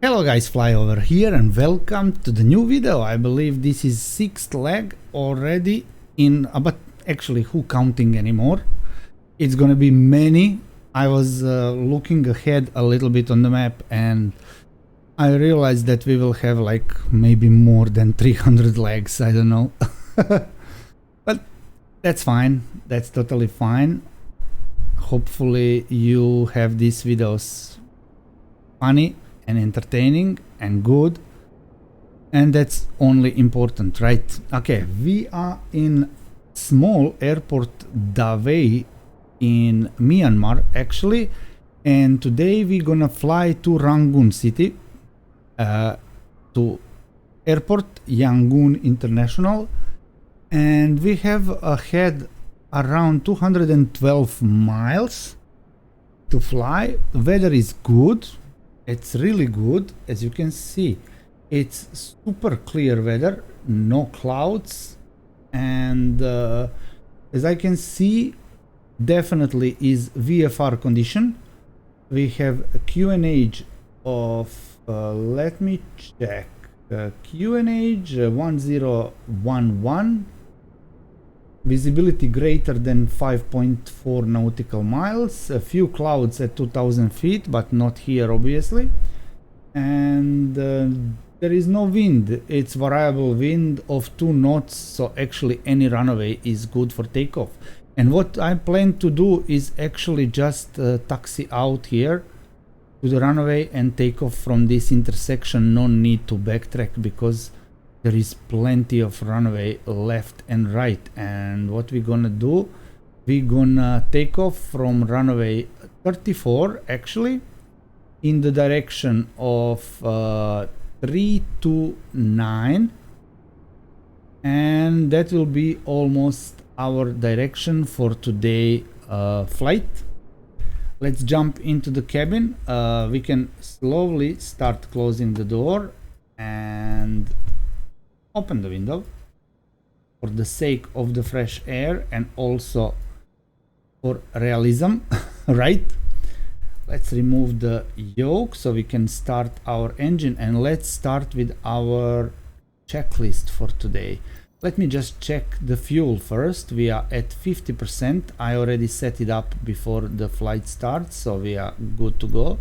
Hello guys, FlyOver here and welcome to the new video. I believe this is 6th leg already in, but actually who counting anymore? It's gonna be many. I was looking ahead a little bit on the map and I realized that we will have like maybe more than 300 legs, I don't know. But that's fine, that's totally fine. Hopefully you have these videos funny and entertaining and good, and that's only important, right? Okay, we are in small airport Davey in Myanmar actually, and today we're gonna fly to Rangoon city, to airport Yangoon International, and we have ahead around 212 miles to fly. The weather is good. It's really good. As you can see, it's super clear weather, no clouds, and as I can see, definitely is VFR condition. We have a QNH of let me check, QNH 1011, visibility greater than 5.4 nautical miles, a few clouds at 2000 feet, but not here obviously, and there is no wind. It's variable wind of 2 knots, so actually any runway is good for takeoff. And what I plan to do is actually just taxi out here to the runway and take off from this intersection. No need to backtrack because there is plenty of runway left and right. And what we're gonna do, we're gonna take off from runway 34 actually in the direction of 329, and that will be almost our direction for today flight. Let's jump into the cabin. We can slowly start closing the door and open the window for the sake of the fresh air and also for realism. Right, let's remove the yoke so we can start our engine, and let's start with our checklist for today. Let me just check the fuel first. We are at 50%. I already set it up before the flight starts, so we are good to go.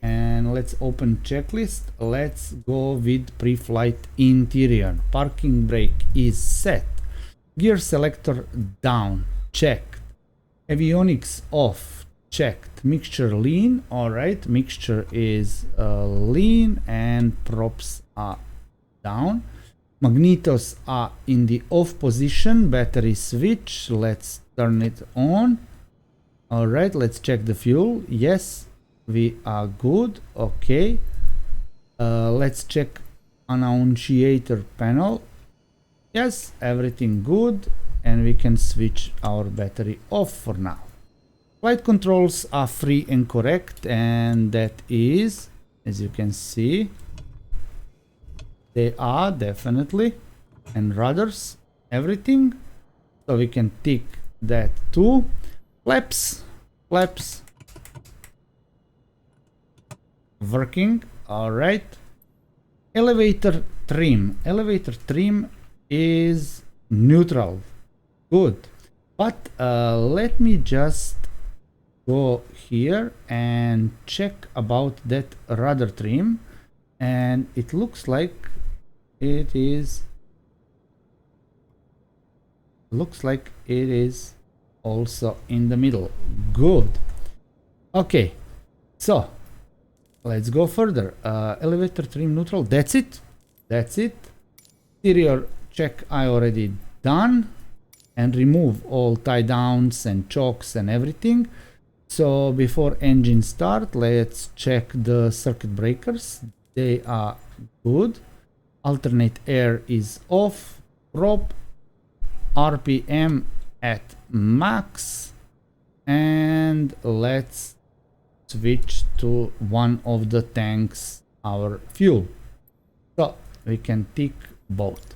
And let's open checklist. Let's go with pre-flight interior. Parking brake is set. Gear selector down, checked. Avionics off, checked. Mixture lean, alright, mixture is lean, and props are down. Magnetos are in the off position. Battery switch, let's turn it on. Alright, let's check the fuel. Yes, we are good. Okay, let's check annunciator panel. Yes, everything good, and we can switch our battery off for now. Flight controls are free and correct, and that is, as you can see, they are definitely, and rudders, everything, so we can tick that too. Flaps working. All right, elevator trim is neutral, good, but let me just go here and check about that rudder trim, and it looks like it is also in the middle. Good. Okay, so let's go further. Elevator trim neutral, that's it. Exterior check I already done, and remove all tie downs and chokes and everything. So before engine start, let's check the circuit breakers. They are good. Alternate air is off. Prop RPM at max, and let's switch to one of the tanks our fuel, so we can tick both.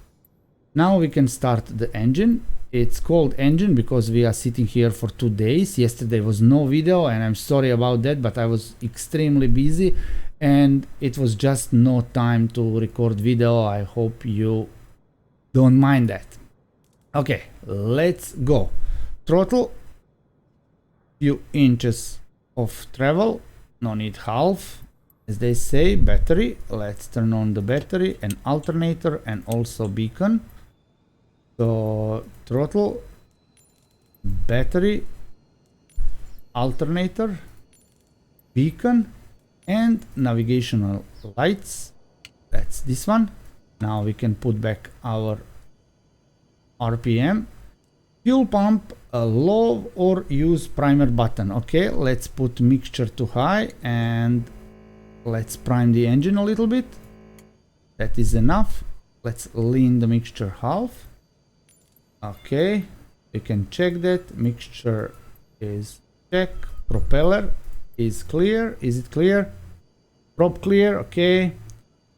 Now we can start the engine. it's called engine because we are sitting here for 2 days. Yesterday was no video, and I'm sorry about that, but I was extremely busy and it was just no time to record video. I hope you don't mind that. Okay, let's go. Throttle, few inches of travel, no need half, as they say. Battery, let's turn on the battery and alternator and also beacon. So throttle, battery, alternator, beacon, and navigational lights. That's this one. Now we can put back our RPM. Fuel pump, low or use primer button. Okay, let's put mixture to high and let's prime the engine a little bit. That is enough. Let's lean the mixture half. Okay, you can check that. Mixture is check. Propeller is clear. Is it clear? Prop clear. Okay,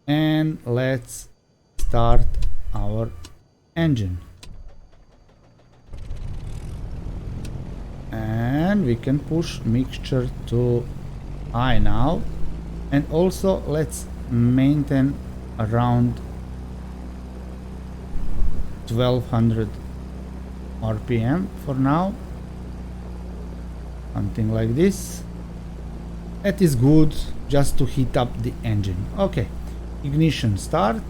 and let's start our engine. And we can push mixture to high now, and also let's maintain around 1200 RPM for now, something like this. That is good, just to heat up the engine. Okay, ignition start,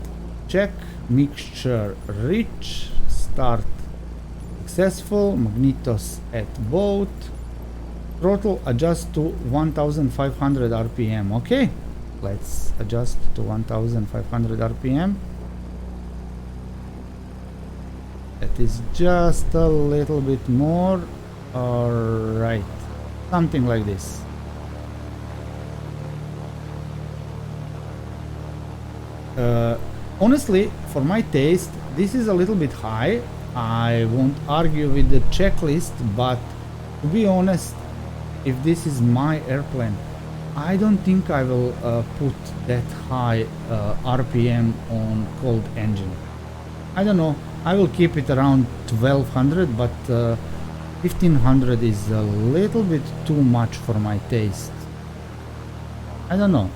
check. Mixture rich, start successful. Magnetos at both. Throttle adjust to 1500 RPM. Okay, let's adjust to 1500 RPM. That is just a little bit more. Alright, something like this. Honestly, for my taste, this is a little bit high. I won't argue with the checklist, but to be honest, if this is my airplane, I don't think I will put that high RPM on cold engine. I don't know, I will keep it around 1200, but 1500 is a little bit too much for my taste. I don't know,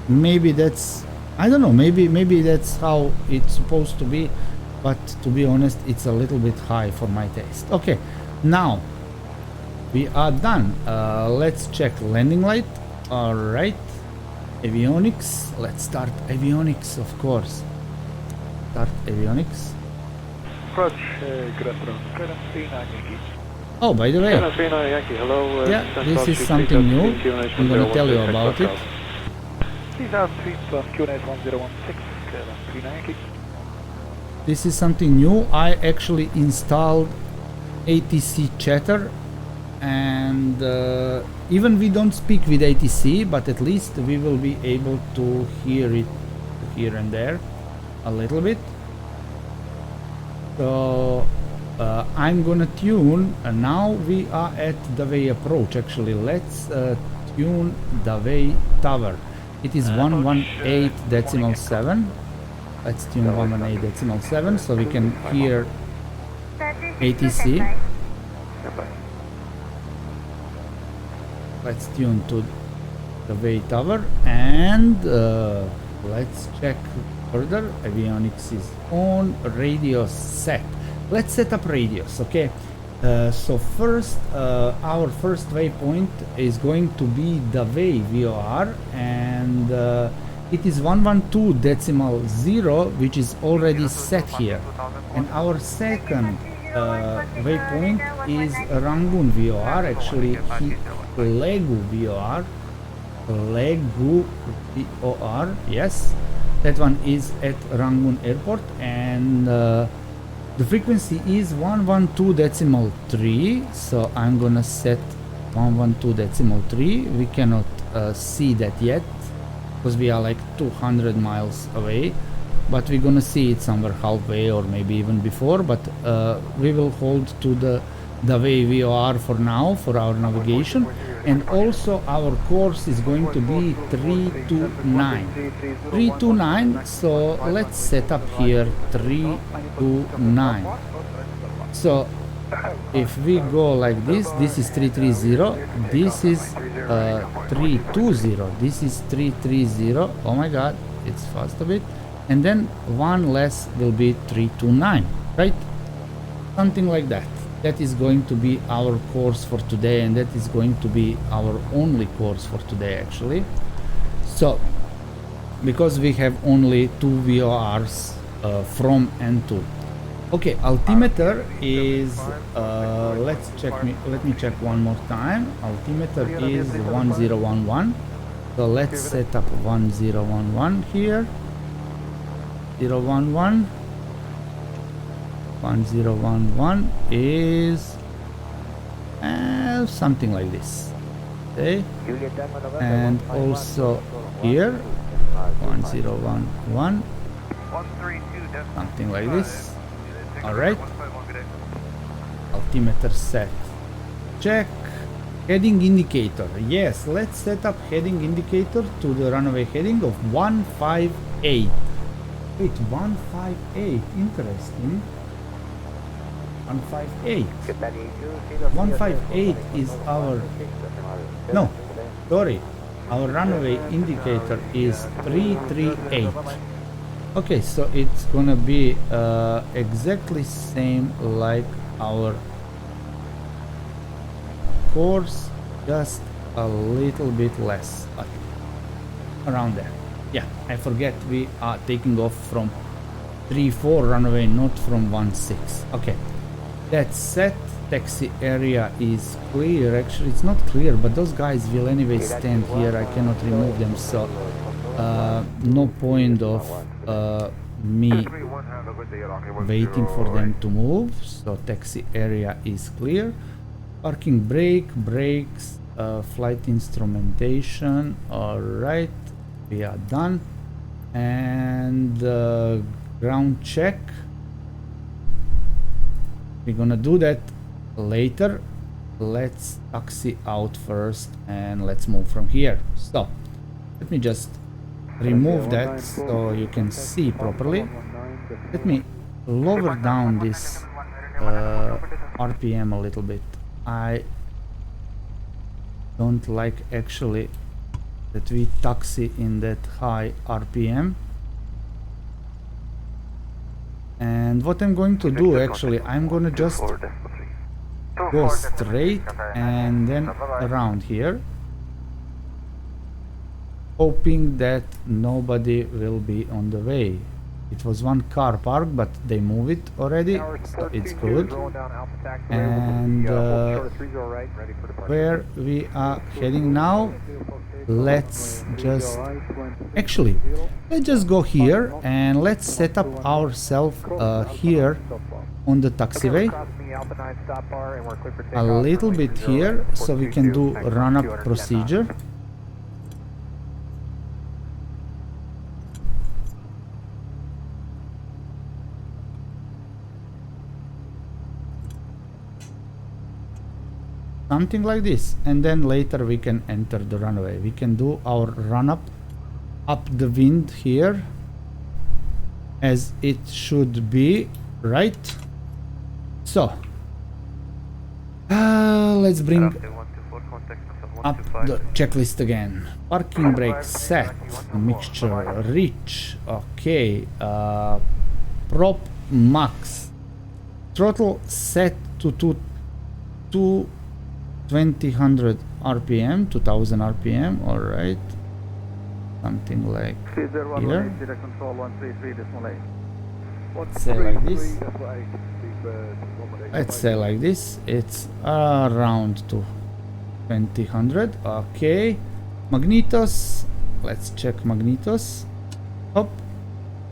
maybe that's, I don't know, maybe that's how it's supposed to be, but to be honest, it's a little bit high for my taste. Okay, now we are done. Let's check landing light. All right, avionics. Let's start avionics, of course. Start avionics. Approach, good afternoon. Currently 9 Yankee. Oh, by the way, Currently 9 Yankee, hello. yeah, this is something new. I'm gonna tell you about it. Please have tweet on QNH 1016, currently 9 Yankee. This is something new. I actually installed ATC chatter, and even we don't speak with ATC, but at least we will be able to hear it here and there a little bit. So I'm gonna tune. Now we are at Davey approach. Actually, let's tune Davey tower. It is 118.7. Let's tune 118.7 so we can hear ATC. Let's tune to the Davey tower, and let's check further. Avionics is on, radio set. Let's set up radios. Okay, so first our first waypoint is going to be Davey VOR, and it is 112.0, which is already set here, and our second waypoint is Rangoon VOR, actually Legu VOR, yes, that one is at Rangoon Airport, and the frequency is 112.3, so I'm gonna set 112.3. we cannot see that yet because we are like 200 miles away, but we're gonna see it somewhere halfway or maybe even before, but we will hold to the Davey VOR for now for our navigation, and also our course is going to be 329, so let's set up here 329. So if we go like this, this is 330, this is 320, this is 330. Oh my god, it's fast a bit. And then one less will be 329, right? Something like that. That is going to be our course for today, and that is going to be our only course for today actually. So because we have only 2 VORs from and to. Okay, altimeter is let me check one more time. Altimeter is 1011. So let's set up 1011 here. 011. 1011 is something like this. Okay, and also here 1011, something like this. All right, altimeter set. Check. Heading indicator. Yes, let's set up heading indicator to the runway heading of 158. Wait, 158, interesting. 158. 158 is our, no, sorry, our runway indicator is 338. Okay, so it's gonna be exactly same like our course, just a little bit less, but around there. Yeah, I forget we are taking off from 34 runway, not from 16. Okay, that's set. Taxi area is clear. Actually, it's not clear, but those guys will anyway stand here. I cannot remove them, so no point of me waiting for them to move. So taxi area is clear. Parking brake, brakes, flight instrumentation. All right, we are done. And ground check, we're gonna do that later. Let's taxi out first and let's move from here. So let me just remove that so you can see properly. Let me lower down this RPM a little bit. I don't like actually that we taxi in that high RPM. And what I'm going to do actually, I'm gonna just go straight and then around here, hoping that nobody will be on the way. It was one car parked, but they move it already, so it's good. And where we are heading now, let's just actually let's just go here and let's set up ourselves here on the taxiway a little bit here, so we can do run-up procedure. Something like this, and then later we can enter the runway. We can do our run-up up the wind here as it should be, right? So let's bring up the checklist again. Parking brake set, mixture rich, okay, prop max, throttle set to 2000 RPM, 2000 RPM, all right, something like here. Let's say like this. Let's say like this. It's around to 2000. Okay, magnetos. Let's check magnetos. Hop.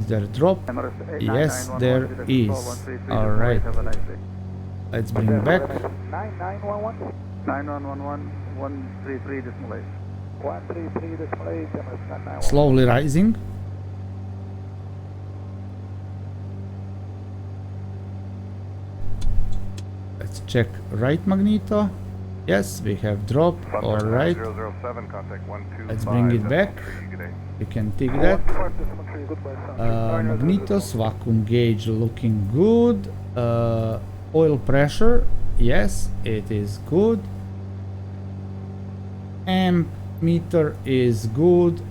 Is there a drop? Yes, there is. All right. Let's bring back. 133 Slowly rising. Let's check right magneto. Yes, we have drop. All right. Let's bring it back. We can take that. Magnetos, vacuum gauge looking good. Oil pressure, yes, it is good. Amp meter is good.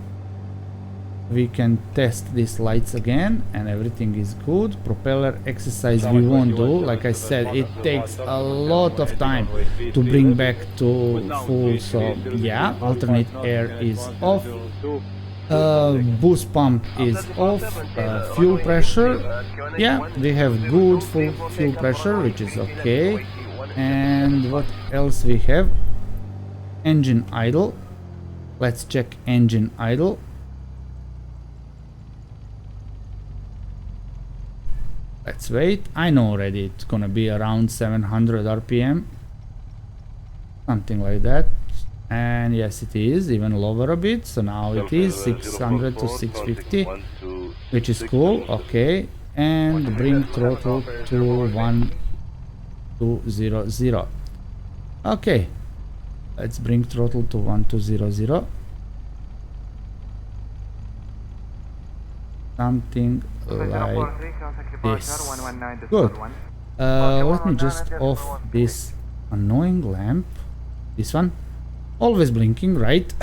We can test these lights again and everything is good. Propeller exercise we won't do. Like I said, it takes a lot of time to bring back to full, so yeah. Alternate air is off. Boost pump is off. Fuel pressure, yeah, we have good fuel pressure, which is okay. And what else we have? Engine idle. Let's check engine idle. Let's wait. I know already it's gonna be around 700 RPM, something like that. And yes, it is even lower a bit, so now it is 600 to 650, which is cool. Okay, and bring throttle to 1200. Okay, let's bring throttle to 1200. Something like this. Good. Let me just off this annoying lamp. This one, always blinking, right?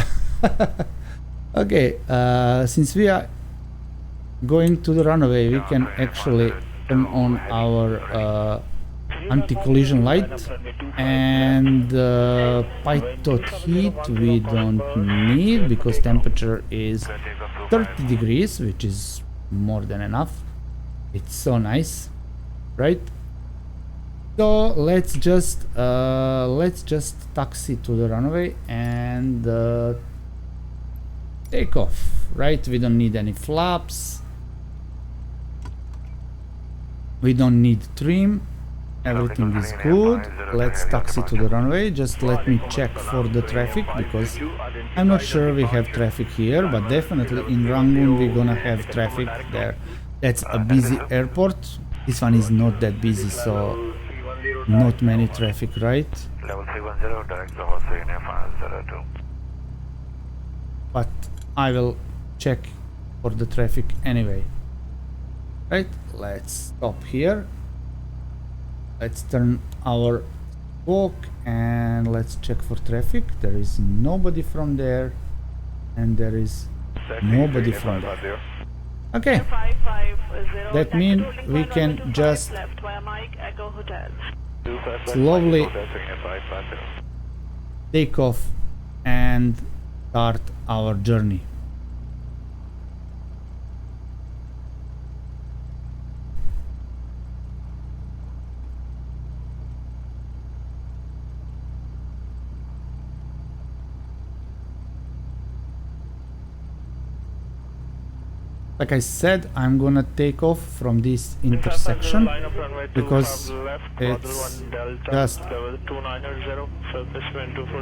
Okay, since we are going to the runway, we can actually turn on our anti-collision light, and pitot heat we don't need because temperature is 30 degrees, which is more than enough. It's so nice, right? So let's just taxi to the runway and take off, right? We don't need any flaps, we don't need trim, everything is good. Let's taxi to the runway. Just let me check for the traffic because I'm not sure we have traffic here, but definitely in Yangoon we're gonna have traffic there. That's a busy airport. This one is not that busy, so not many traffic, right? Level 310, direct to Jose in F502. But I will check for the traffic anyway. Right, let's stop here. Let's turn our walk and let's check for traffic. There is nobody from there, and there is nobody from there. Okay, that means we can just slowly take off and start our journey. Like I said, I'm gonna take off from this intersection because it's just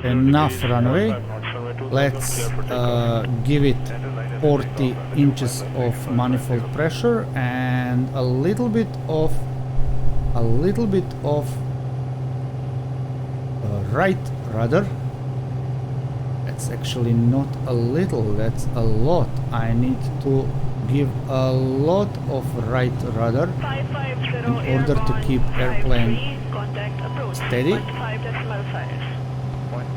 enough runway. Let's give it 40 inches of manifold pressure and a little bit of right rudder. That's actually not a little, that's a lot. I need to give a lot of right rudder in order to keep airplane steady.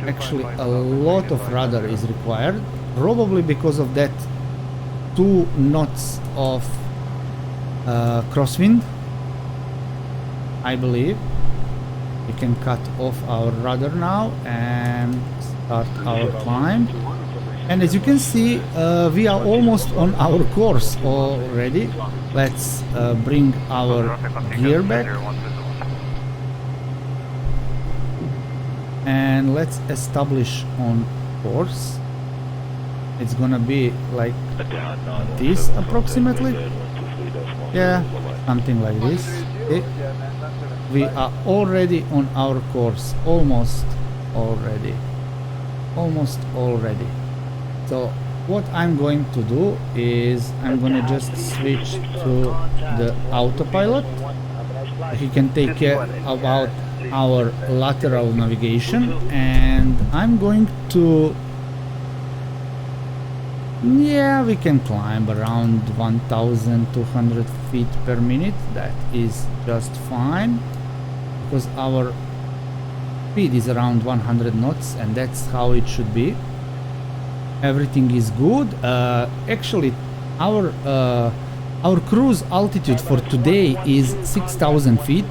Actually a lot of rudder is required, probably because of that 2 knots of crosswind. I believe we can cut off our rudder now and start our climb. And as you can see, we are almost on our course already. Let's bring our gear back and let's establish on course. It's gonna be like this approximately. Yeah, something like this. Okay. We are already on our course, almost already. So what I'm going to do is I'm gonna just switch to the autopilot. He can take care about our lateral navigation, and I'm going to, yeah, we can climb around 1200 feet per minute. That is just fine. because our speed is around 100 knots, and that's how it should be. Everything is good. Actually, our cruise altitude for today is 6,000 feet.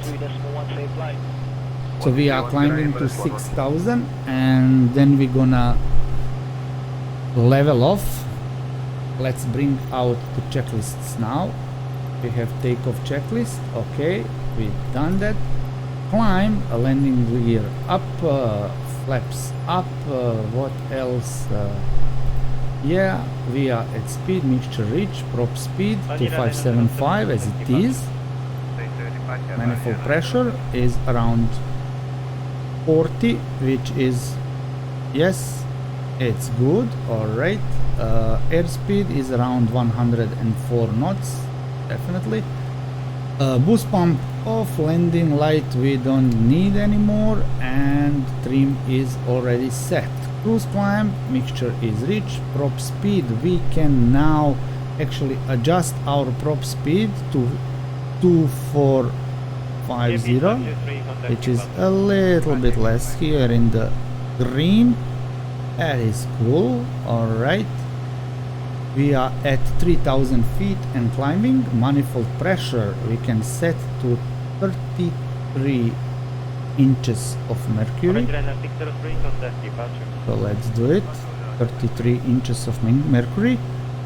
So we are climbing to 6,000, and then we're gonna level off. Let's bring out the checklists now. We have takeoff checklist. Okay, we've done that. Climb, a landing gear up, flaps up, what else? Yeah, we are at speed, mixture reach, prop speed 2575 as it is. Manifold pressure is around 40, which is, yes, it's good. Alright, airspeed is around 104 knots, definitely. Boost pump off, landing light we don't need anymore, and trim is already set. Cruise climb, mixture is reached. Prop speed, we can now actually adjust our prop speed to 2450, which is a little bit less here in the green. That is cool. Alright, we are at 3000 feet and climbing. Manifold pressure we can set to 33 inches of mercury. So let's do it. 33 inches of mercury,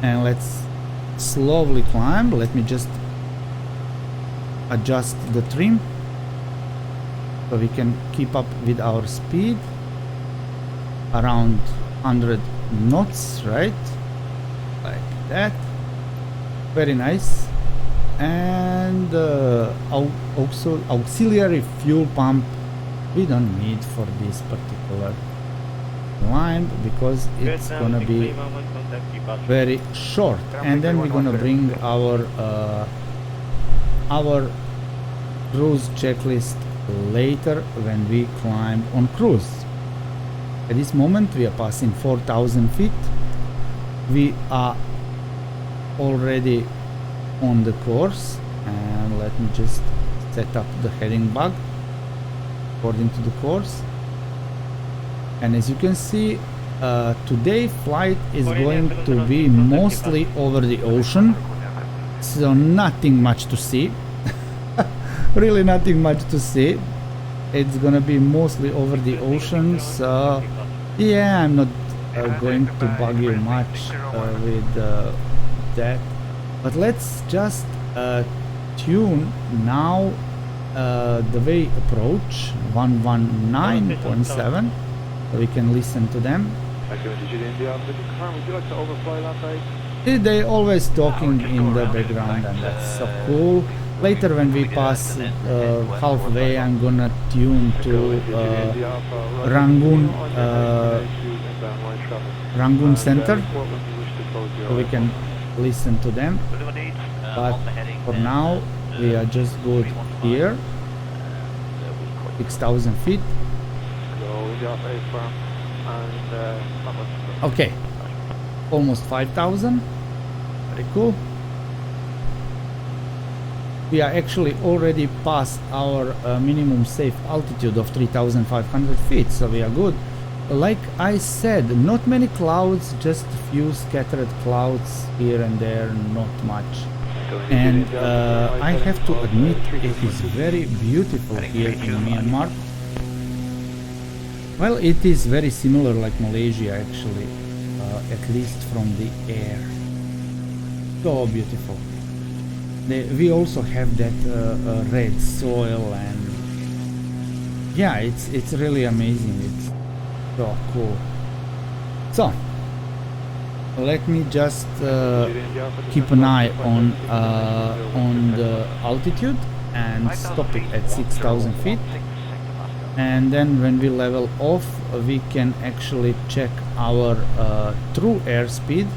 and let's slowly climb. Let me just adjust the trim so we can keep up with our speed around 100 knots, right? Like that. Very nice. And also auxiliary fuel pump we don't need for this particular climb because it's gonna be very short. And then we're gonna bring our cruise checklist later when we climb on cruise. At this moment we are passing 4,000 feet. We are already on the course, and let me just set up the heading bug according to the course. And as you can see, today flight is going to be mostly over the ocean, so nothing much to see. Really nothing much to see. It's gonna be mostly over the ocean, so yeah, I'm not going to bug you much with that. But let's just tune now the way approach 119.7, so we can listen to them. They always talking in the background, and that's so cool. Later when we pass halfway, I'm gonna tune to Yangoon Center, so we can listen to them. But for now we are just good here, 6,000 feet. Okay, almost 5,000. Very cool. We are actually already past our minimum safe altitude of 3,500 feet, so we are good. Like I said, not many clouds, just a few scattered clouds here and there, not much. And I have to admit, it is very beautiful here in Myanmar. Well, it is very similar like Malaysia actually, at least from the air. So beautiful. We also have that red soil, and yeah, it's really amazing. It's so cool. So let me just keep an eye on the altitude and stop it at 6,000 feet, and then when we level off we can actually check our true airspeed.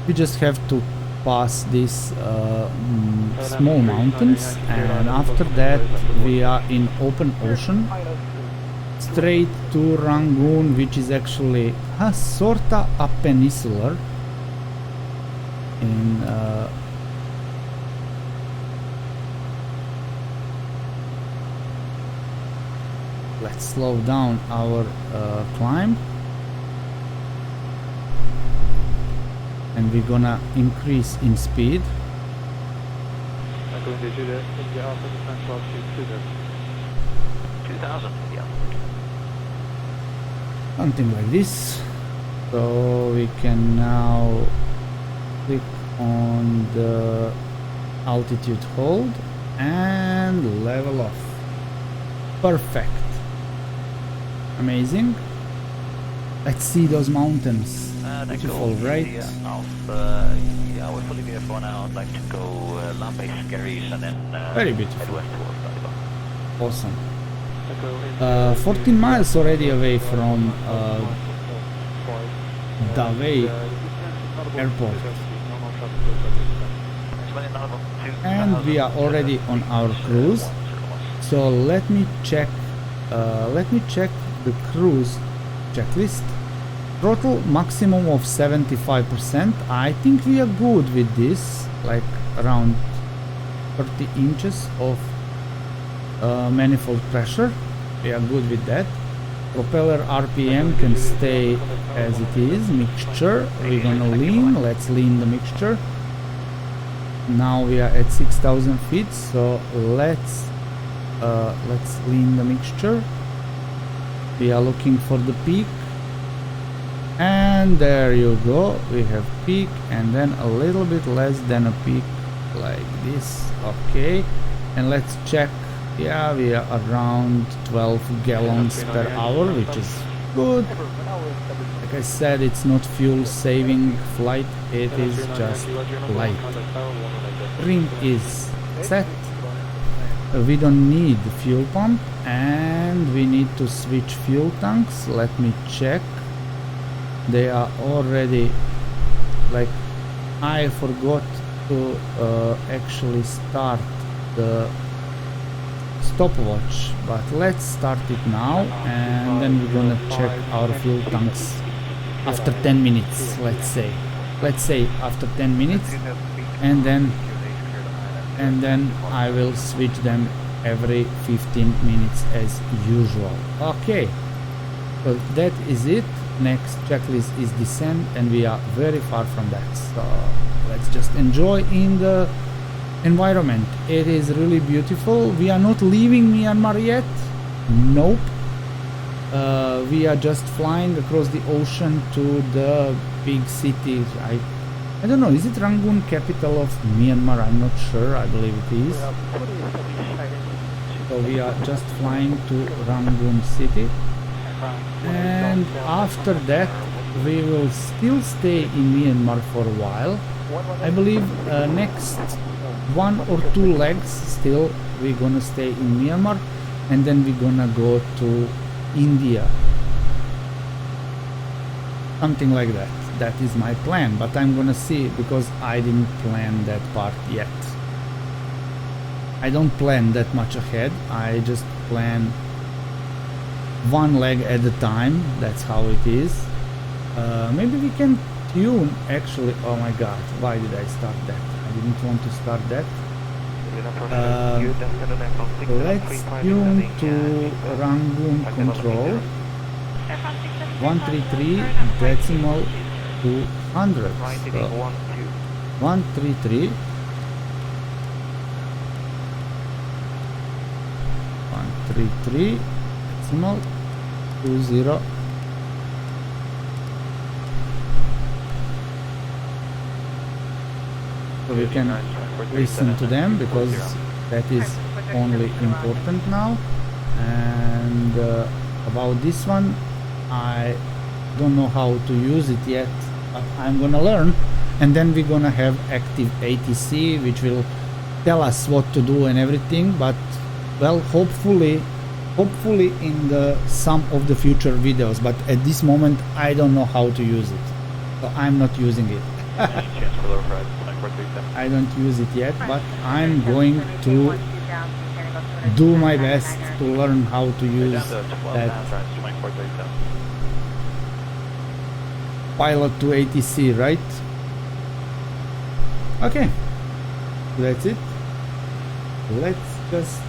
We just have to pass these small mountains, and after that we are in open ocean straight to Rangoon, which is actually sorta a peninsular in let's slow down our climb, and we're gonna increase in speed. 2000, yeah. Something like this. So we can now click on the altitude hold and level off. Perfect. Amazing. Let's see those mountains. Beautiful, right? Yeah, we're fully VFR now. I'd like to go land-based skerries and then Very head beautiful. west towards Taliban. Awesome. 14 miles already away from Davey airport, and we are already on our cruise. So let me check the cruise checklist. Throttle maximum of 75%. I think we are good with this, like around 30 inches of manifold pressure. We are good with that. Propeller RPM can stay as it is. Mixture, we're gonna lean. Let's lean the mixture. Now we are at 6,000 feet, so let's lean the mixture. We are looking for the peak, and there you go. We have peak, and then a little bit less than a peak, like this. Okay, and let's check. Yeah, we are around 12 gallons per hour, which is good. Like I said, it's not fuel saving flight, it is just light. Ring is set. We don't need the fuel pump, and we need to switch fuel tanks. Let me check. They are already, like, I forgot to actually start the stopwatch, but let's start it now, and then we're gonna check our fuel tanks after 10 minutes. Let's say after 10 minutes, and then I will switch them every 15 minutes as usual. Okay, so that is it. Next checklist is descent, and we are very far from that, so let's just enjoy in the environment. It is really beautiful. We are not leaving Myanmar yet. Nope. We are just flying across the ocean to the big city. I don't know, is it Rangoon, capital of Myanmar? I'm not sure. I believe it is. So we are just flying to Rangoon city, and after that we will still stay in Myanmar for a while. I believe next 1 or 2 legs still we're gonna stay in Myanmar, and then we're gonna go to India, something like that. That is my plan, but I'm gonna see, because I didn't plan that part yet. I don't plan that much ahead. I just plan 1 leg at a time. That's how it is. Maybe we can tune actually. Oh my god, why did I start that? I didn't want to start that. Let's tune to Rangoon control 133 decimal 200. So 133 decimal 20. So we can listen to them, because that is only important now. And about this one, I don't know how to use it yet, but I'm gonna learn, and then we're gonna have active ATC, which will tell us what to do and everything. But well, hopefully in the some of the future videos, but at this moment I don't know how to use it, so I'm not using it. Chance for lower rise, 2437. I don't use it yet, but I'm going to do my best to learn how to use Down to 12 that pounds, rise 2437. pilot to ATC, right? Okay, that's it. Let's just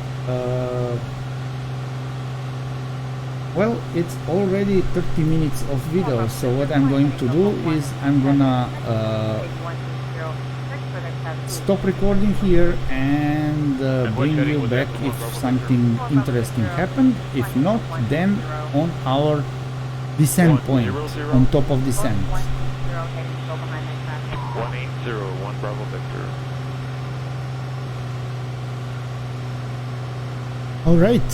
well, it's already 30 minutes of video, so what I'm going to do is I'm gonna stop recording here and bring you back if something interesting happened. If not, then on our descent point, on top of descent. 1801 Bravo Victor. Alright,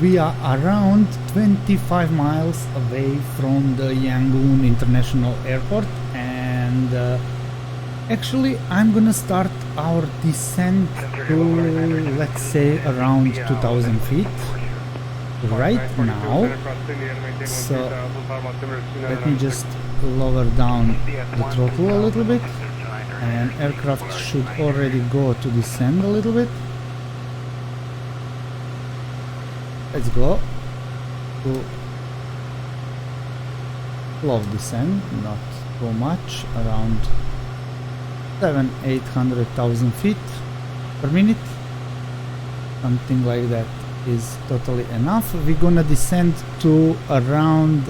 we are around 25 miles away from the Yangoon International Airport, and actually I'm gonna start our descent to, let's say, around 2000 feet right now. So let me just lower down the throttle a little bit, and aircraft should already go to descend a little bit. Let's go to slow descent, not too much, around 700-800,000 feet per minute, something like that is totally enough. We're gonna descend to around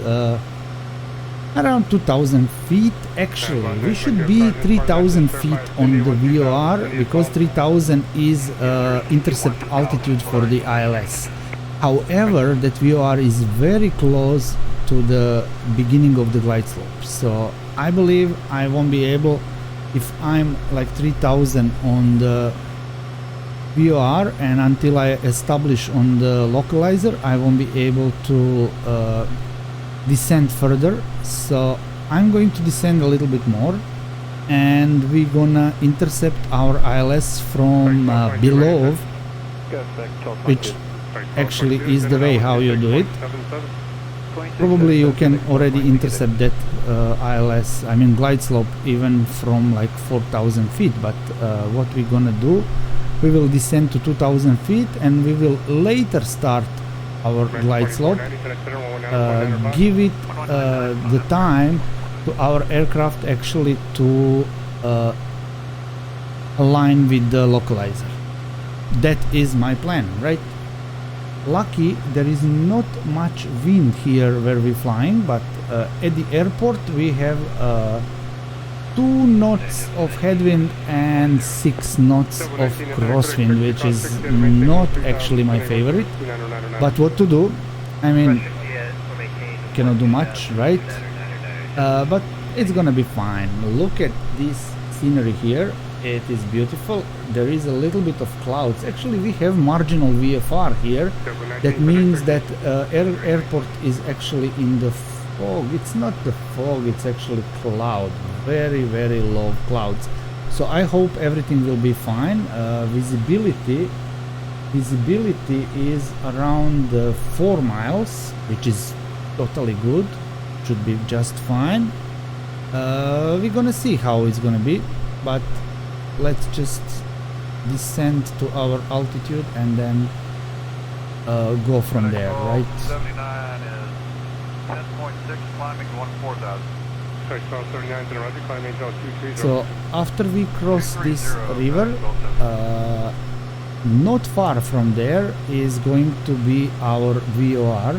2000 feet. Actually, we should be 3000 feet on the VOR, because 3000 is intercept altitude for the ILS. However, that VOR is very close to the beginning of the glide slope, so I believe I won't be able, if I'm like 3000 on the VOR and until I establish on the localizer, I won't be able to descend further. So I'm going to descend a little bit more, and we're gonna intercept our ILS from below, which actually is the way how you do it. Probably you can already intercept that ILS, I mean glide slope, even from like 4000 feet, but what we're gonna do, we will descend to 2000 feet and we will later start our glide slope, give it the time to our aircraft actually to align with the localizer. That is my plan, right? Lucky there is not much wind here where we're flying, but at the airport we have 2 knots of headwind and 6 knots of crosswind, which is not actually my favorite, but what to do? I mean, cannot do much, right? But it's gonna be fine. Look at this scenery here. It is beautiful. There is a little bit of clouds. Actually, we have marginal VFR here. That means that airport is actually in the fog. It's not the fog, it's actually cloud. Very, very low clouds. So I hope everything will be fine. Visibility is around 4 miles, which is totally good. Should be just fine. We're gonna see how it's gonna be, but let's just descend to our altitude and then go from there, right? 79 is 10.6, climbing 14,000. So after we cross this river, not far from there is going to be our VOR,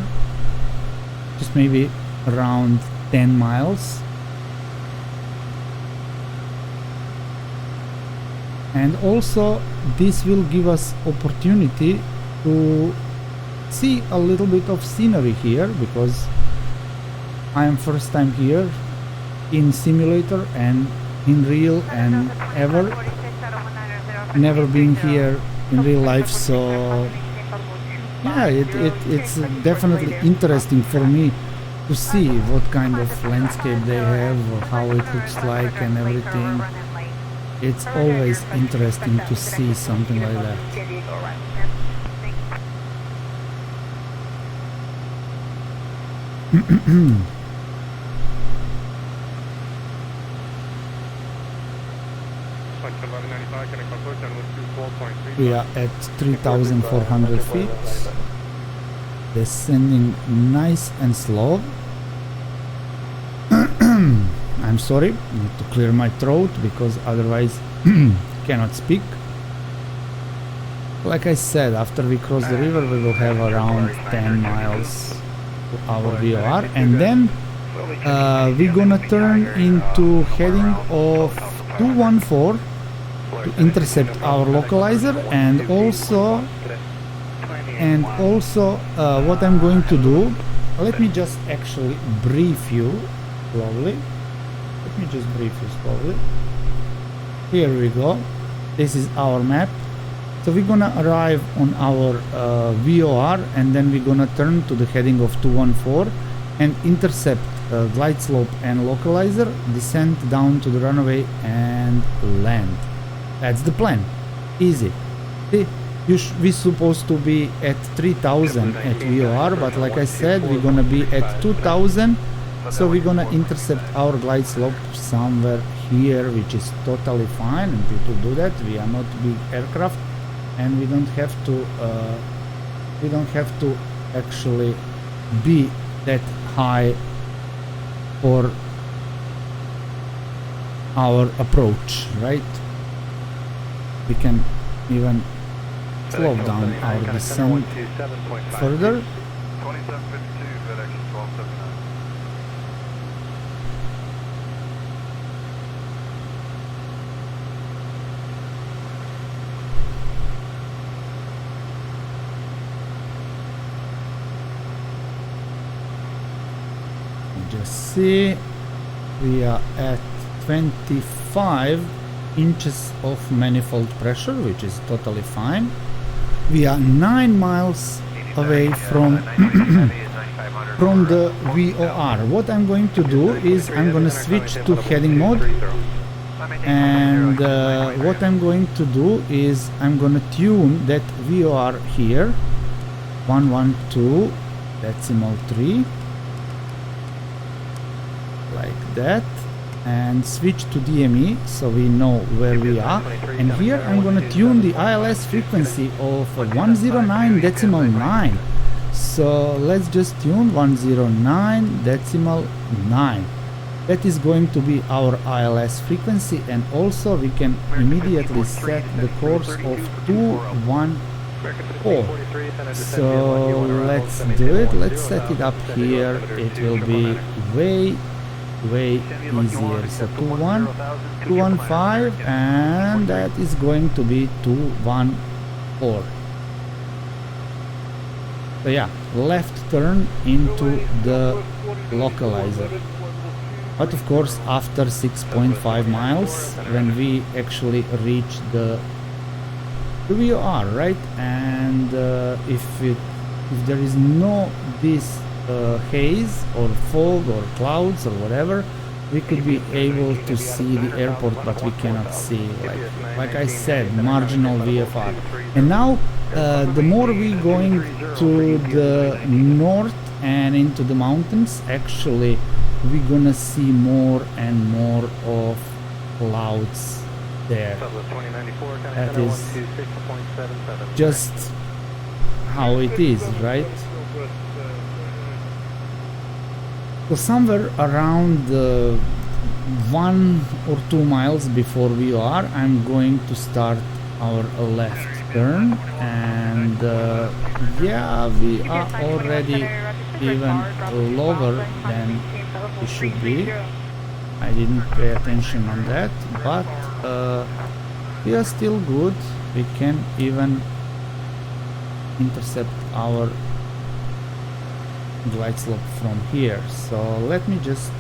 just maybe around 10 miles. And also this will give us opportunity to see a little bit of scenery here, because I am first time here in simulator and in real, and never been here in real life, so yeah, it's definitely interesting for me to see what kind of landscape they have, or how it looks like and everything. It's always interesting to see something like that. We are at 3,400 feet, descending nice and slow. I'm sorry, need to clear my throat because otherwise cannot speak. Like I said, after we cross the river we will have around 10 miles to our VOR, and then we're gonna turn into heading of 214 to intercept our localizer, and also what I'm going to do, let me just actually brief you slowly. Here we go. This is our map. So we're gonna arrive on our VOR, and then we're gonna turn to the heading of 214 and intercept glide slope and localizer, descend down to the runway and land. That's the plan. Easy. See, we're supposed to be at 3,000 at VOR, but like I said, we're gonna be at 2,000. So we're gonna intercept our glide slope somewhere here, which is totally fine, and we will do that. We are not big aircraft, and we don't have to actually be that high for our approach, right? We can even slow down our descent further. 2752, FedEx 1279. Just see, we are at 25 inches of manifold pressure, which is totally fine. We are 9 miles away from from the VOR. What I'm going to do is I'm going to switch to heading mode, and what I'm going to do is I'm going to tune that VOR here 112.3 like that, and switch to DME so we know where we are. And here I'm gonna tune the ILS frequency of 109.9. So let's just tune 109.9. That is going to be our ILS frequency, and also we can immediately set the course of 214. So let's do it. Let's set it up here. It will be way easier. So 215, and that is going to be 214. So yeah, left turn into the localizer. But of course after 6.5 miles, when we actually reach the VOR, right? And if there is no this haze or fog or clouds or whatever, we could be able to see the airport, but we cannot see, like I said, marginal VFR. And now the more we going to the north and into the mountains, actually we're gonna see more and more of clouds there. That is just how it is, right? So somewhere around 1 or 2 miles before we are, I'm going to start our left turn, and yeah, we are already even lower than we should be. I didn't pay attention on that, but we are still good. We can even intercept our glide slope from here. So let me just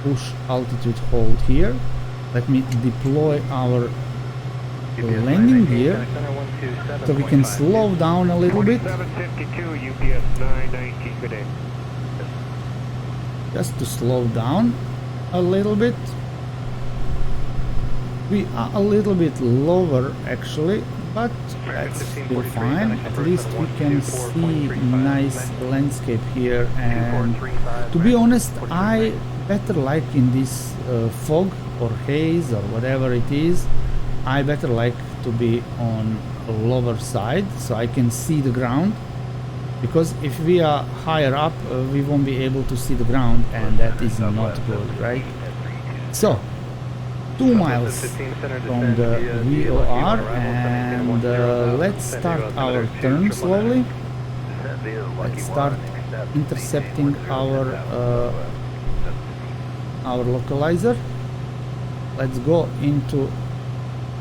push altitude hold here. Let me deploy our landing gear so we can slow down a little bit, just to slow down a little bit. We are a little bit lower actually, but that's still fine. At least we can see nice landscape here, and to be honest, I better like in this fog or haze or whatever it is, I better like to be on a lower side so I can see the ground, because if we are higher up we won't be able to see the ground, and that is not good, right? So 2 miles from the VOR, and let's start our turn slowly. Let's start intercepting our localizer. Let's go into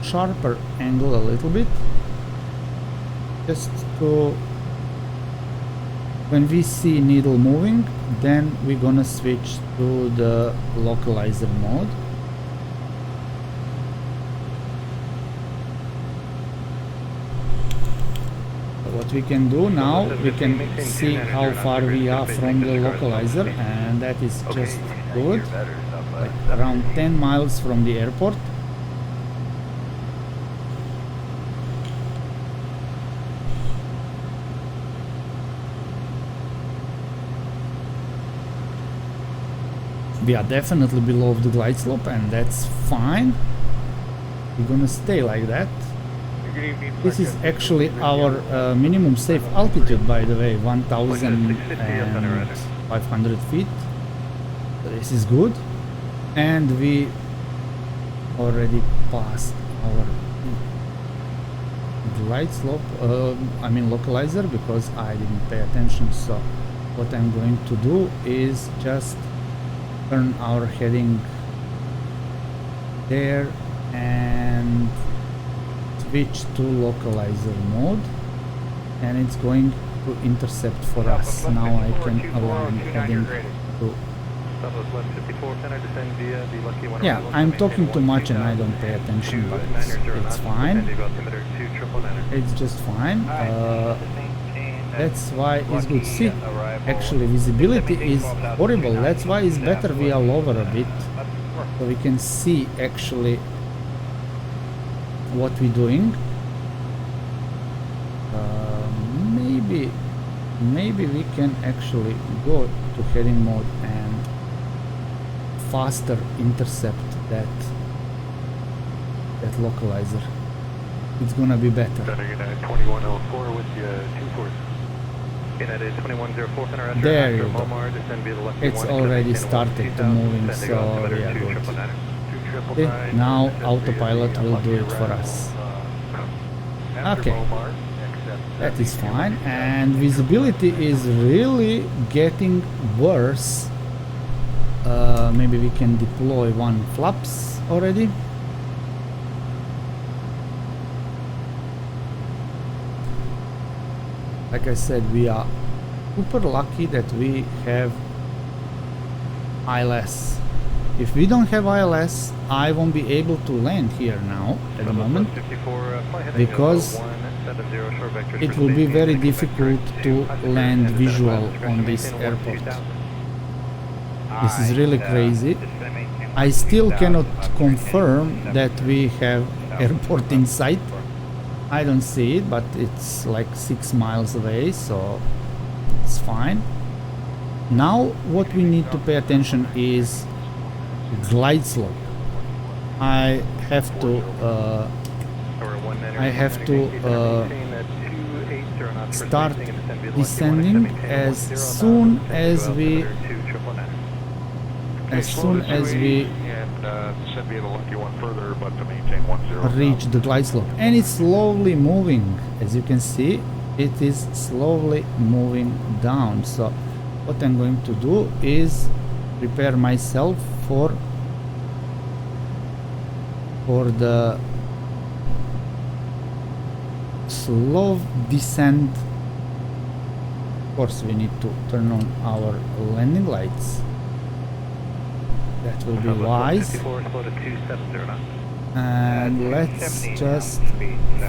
sharper angle a little bit, just to, when we see needle moving, then we're gonna switch to the localizer mode. What we can do now, we can see how far we are from the localizer, and that is just good, like around 10 miles from the airport. We are definitely below the glide slope, and that's fine. We're gonna stay like that. This is actually our minimum safe altitude, by the way, 1,500 feet. This is good, and we already passed our glide slope, I mean localizer, because I didn't pay attention. So what I'm going to do is just turn our heading there and switch to localizer mode, and it's going to intercept for us. Now I can align heading to... Yeah, I'm talking too much and I don't pay attention, but it's fine. It's just fine. That's why it's good. See, actually visibility is horrible. That's why it's better we are lower a bit, so we can see actually what we're doing. Maybe we can actually go to heading mode and faster intercept that localizer. It's gonna be better. 2104 with you, 24. There you go. It's already started to moving, so we are good. Okay, now autopilot will do it for us. Okay, that is fine, and visibility is really getting worse. Maybe we can deploy one flaps already. Like I said, we are super lucky that we have ILS. If we don't have ILS, I won't be able to land here now at the moment, because it will be very difficult to land visual on this airport. This is really crazy. I still cannot confirm that we have airport in sight. I don't see it, but it's like 6 miles away, so it's fine. Now what we need to pay attention is glide slope. I have to start descending as soon as we reach the glide slope, and it's slowly moving. As you can see, it is slowly moving down. So what I'm going to do is prepare myself for the slow descent. Of course, we need to turn on our landing lights. That will be wise. And let's just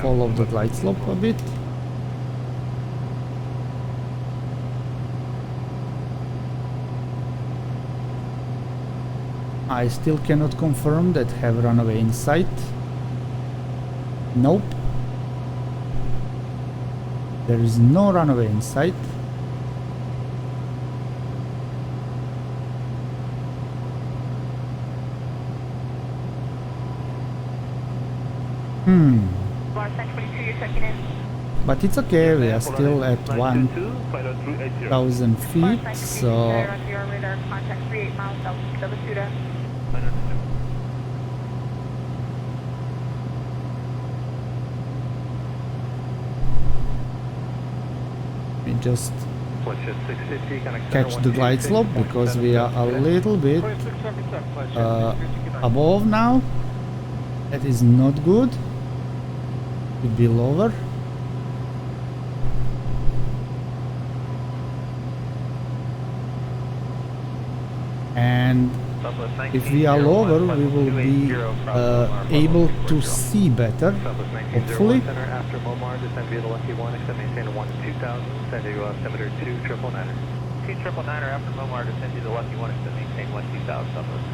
follow the glide slope a bit. I still cannot confirm that have runway in sight. Nope. There is no runway in sight. VOR 2022, you're checking in. But it's okay, we are still at 1,000 feet, so On your radar, contact 38 miles south of Asobo. we just catch the glide slope because we are a little bit above now. That is not good. Could be lower. And if we are lower, we will be able to see better, hopefully. After Momar, descend via the Lucky 1, extend maintain 1-2000, send to altimeter 2,999. 2,999 after Momar, descend to the Lucky 1, extend maintain 1-2000, Southwest.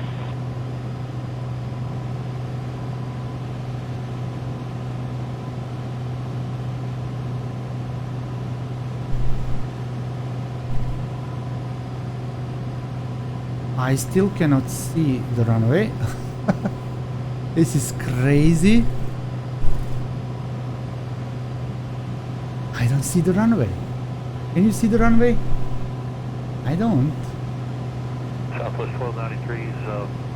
I still cannot see the runway. This is crazy. I don't see the runway. Can you see the runway? I don't. Southwest 1293 is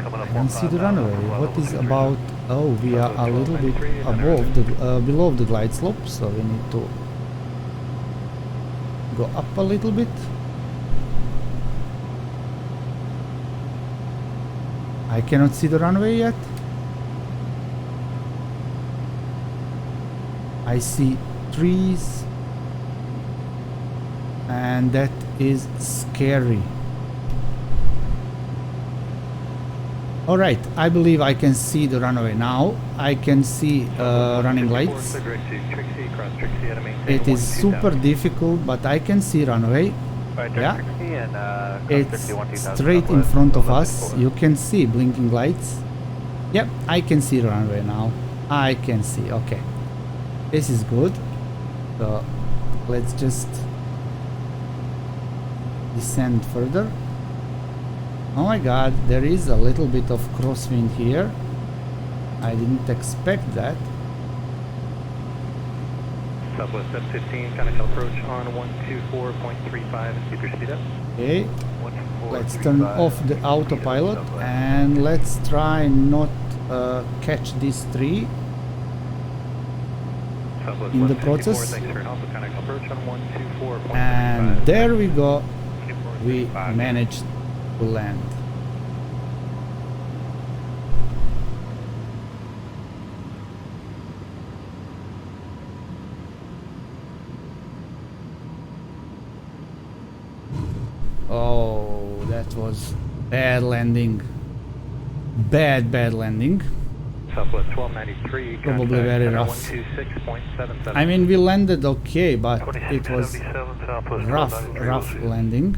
coming up. I don't see the runway. What is about? Oh, we are a little bit above the below the glide slope, so we need to go up a little bit. I cannot see the runway yet. I see trees, and that is scary. Alright, I believe I can see the runway now. I can see running lights. It is super difficult, but I can see runway. Yeah, it's straight in front of us. You can see blinking lights. Yep, I can see runway now. I can see. Okay, this is good. So let's just descend further. Oh my god, there is a little bit of crosswind here. I didn't expect that. Southwest 715, kind of approach on 124.35 and keep your speed up. Okay, let's turn off the autopilot and let's try not catch this tree in the process. And there we go. We managed to land. Oh, that was bad landing. Bad landing. Southwest 1293. Probably very rough. I mean, we landed okay, but it was rough landing.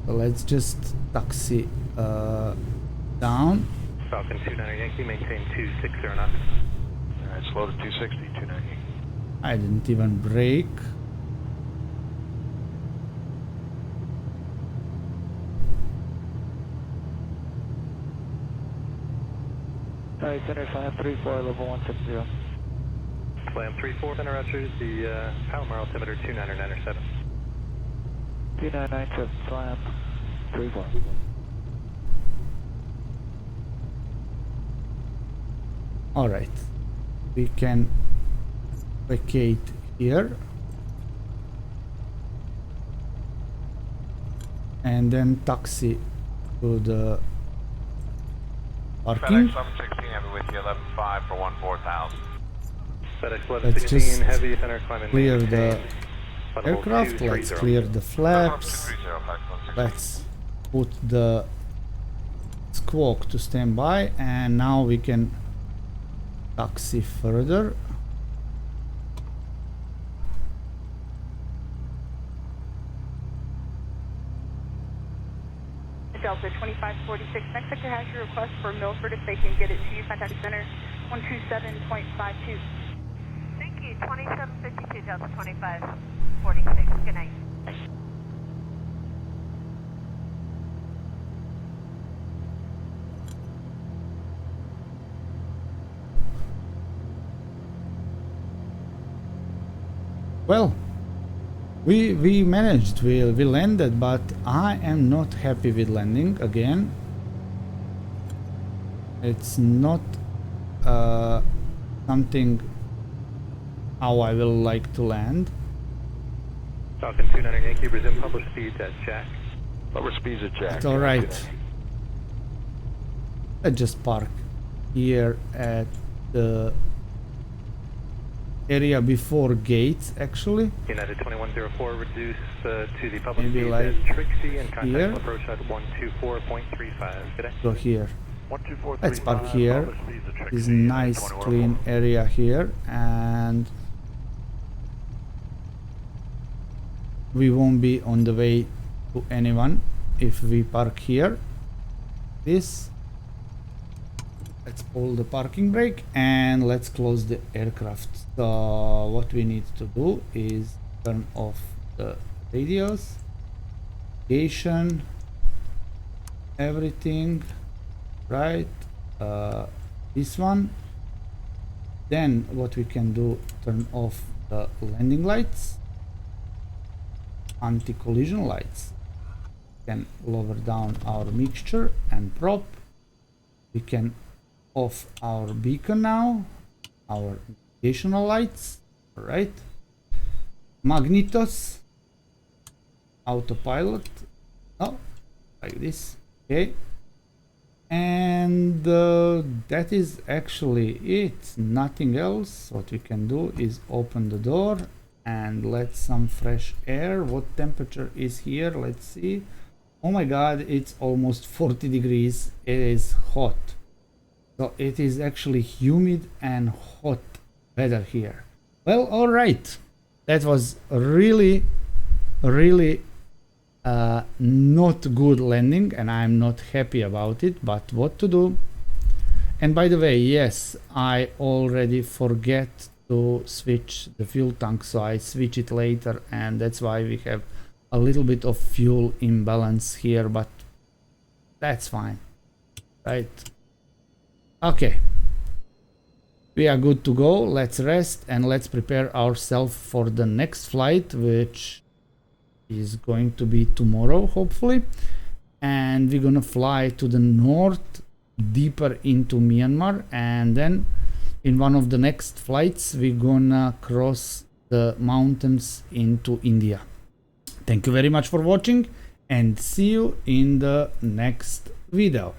So let's just taxi down. Falcon 29 Yankee, maintain 260 knots. Alright, slow to 260, 290. I didn't even brake. Alright, center Slam 34, level 160. Slam 34, center Rogers, the Palomar altimeter 2997. 2997, Slam 34. Alright, we can vacate here and then taxi to the parking. With you, Ep.5 for 14,000. Let's just clear the aircraft, let's clear the flaps, let's put the squawk to standby, and now we can taxi further. Delta 2546, next sector has your request for Milford if they can get it to you. Contact center 127.52. Thank you, 2752 Delta 2546, good night. well, we managed, we landed, but I am not happy with landing again. It's not something how I will like to land. Falcon 29 Yankee, resume publish speeds at Jack. Lower speeds at Jack. It's alright. Let's just park here at the area before gates, actually. United 2104, reduce to the public Maybe speeds like at Trixie and contact here. approach at 124.35. Good day. Go here. 12435. Let's park here. Publish speeds at This Trixie, nice 2104. clean area here, and we won't be on the way to anyone if we park here. This. Let's pull the parking brake and let's close the aircraft. So what we need to do is turn off the radios, navigation, everything, right? This one. Then what we can do, turn off the landing lights, anti-collision lights. Can lower down our mixture and prop. We can off our beacon now, our navigational lights, alright, magnetos, autopilot, oh, like this, okay, and that is actually it, nothing else. What we can do is open the door and let some fresh air. What temperature is here? Let's see. Oh my god, it's almost 40 degrees, it is hot. So it is actually humid and hot weather here. Well, all right. That was really not good landing, and I'm not happy about it, but what to do? And by the way, yes, I already forget to switch the fuel tank, so I switch it later, and that's why we have a little bit of fuel imbalance here, but that's fine, right? Okay, we are good to go. Let's rest and let's prepare ourselves for the next flight, which is going to be tomorrow, hopefully. And we're gonna fly to the north, deeper into Myanmar, and then in one of the next flights we're gonna cross the mountains into India. Thank you very much for watching, and see you in the next video.